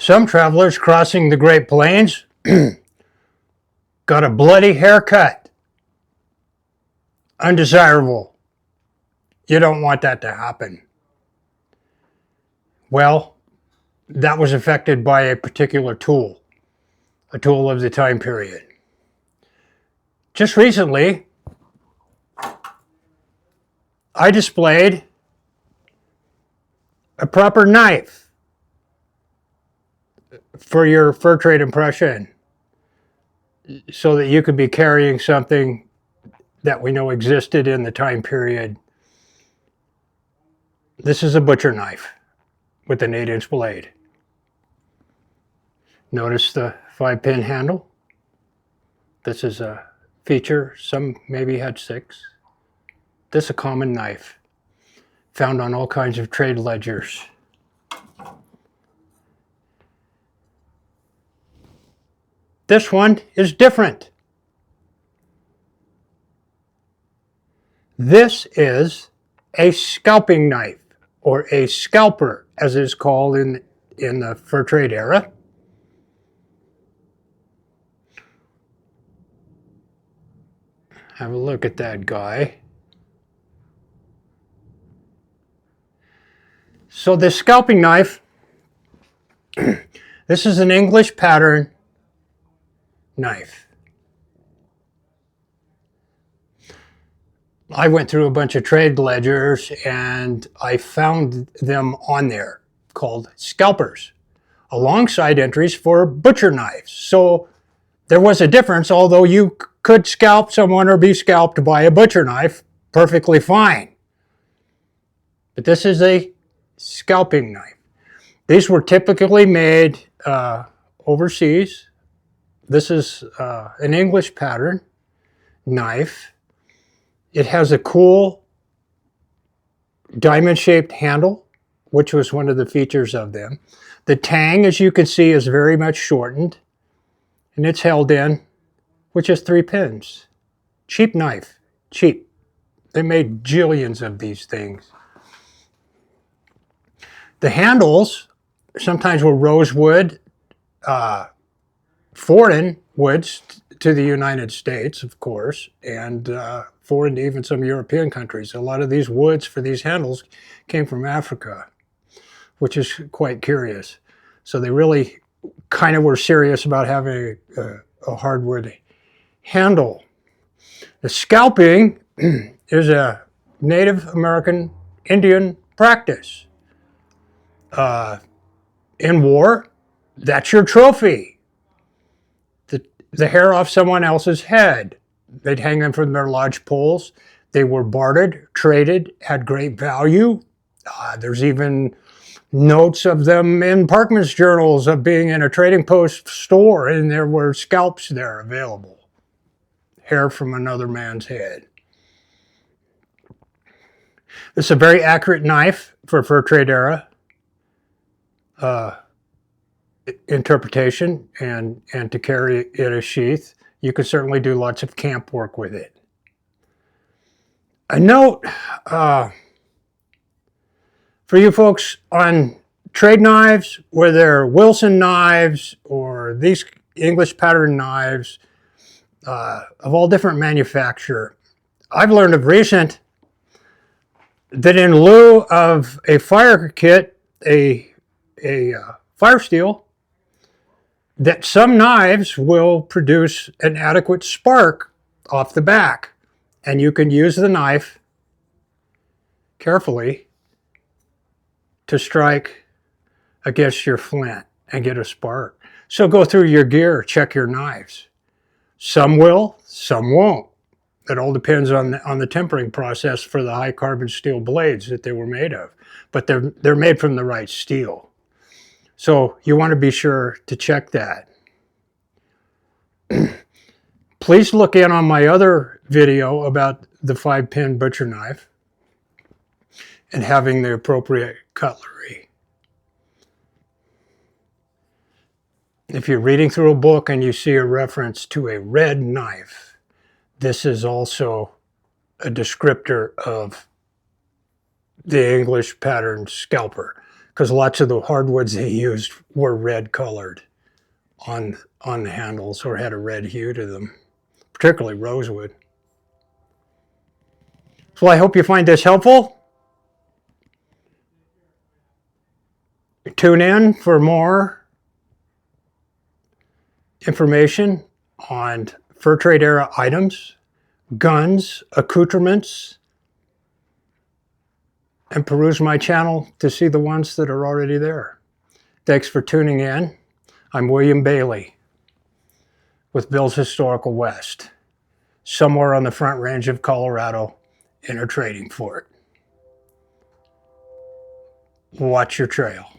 Some travelers crossing the Great Plains got a bloody haircut. Undesirable. You don't want that to happen. Well, that was affected by a particular tool, a tool of the time period. Just recently, I displayed a proper knife for your fur trade impression so that you could be carrying something that we know existed in the time period. This is a butcher knife with an 8-inch blade. Notice the 5-pin handle. This is a feature. Some maybe had 6. This is a common knife found on all kinds of trade ledgers. This one is different. This is a scalping knife, or a scalper, as it is called in the fur trade era. Have a look at that guy. So this scalping knife, this is an English pattern knife. I went through a bunch of trade ledgers and I found them on there called scalpers, alongside entries for butcher knives. So there was a difference, although you could scalp someone or be scalped by a butcher knife perfectly fine. But this is a scalping knife. These were typically made overseas. This is an English pattern knife. It has a cool diamond-shaped handle, which was one of the features of them. The tang, as you can see, is very much shortened, and it's held in with just 3 pins. Cheap knife, cheap. They made jillions of these things. The handles sometimes were rosewood, foreign woods to the United States, of course, and foreign to even some European countries. A lot of these woods for these handles came from Africa, which is quite curious. So they really kind of were serious about having a hardwood handle. The scalping is a Native American Indian practice. In war, that's your trophy. The hair off someone else's head. They'd hang them from their lodge poles. They were bartered, traded, had great value. There's even notes of them in Parkman's journals of being in a trading post store, and there were scalps there available. Hair from another man's head. This is a very accurate knife for fur trade era interpretation and to carry in a sheath. You can certainly do lots of camp work with it. A note for you folks on trade knives, whether they're Wilson knives or these English pattern knives of all different manufacture. I've learned of recent that in lieu of a fire kit, a fire steel, that some knives will produce an adequate spark off the back, and you can use the knife carefully to strike against your flint and get a spark. So go through your gear, check your knives. Some will, some won't. It all depends on the tempering process for the high carbon steel blades that they were made of, but they're made from the right steel. So you want to be sure to check that. Please look in on my other video about the 5-pin butcher knife and having the appropriate cutlery. If you're reading through a book and you see a reference to a red knife, this is also a descriptor of the English pattern scalper, because lots of the hardwoods they used were red colored on the handles or had a red hue to them, particularly rosewood. So I hope you find this helpful. Tune in for more information on fur trade era items, guns, accoutrements, and peruse my channel to see the ones that are already there. Thanks for tuning in. I'm William Bailey with Bill's Historical West, somewhere on the Front Range of Colorado in a trading fort. Watch your trail.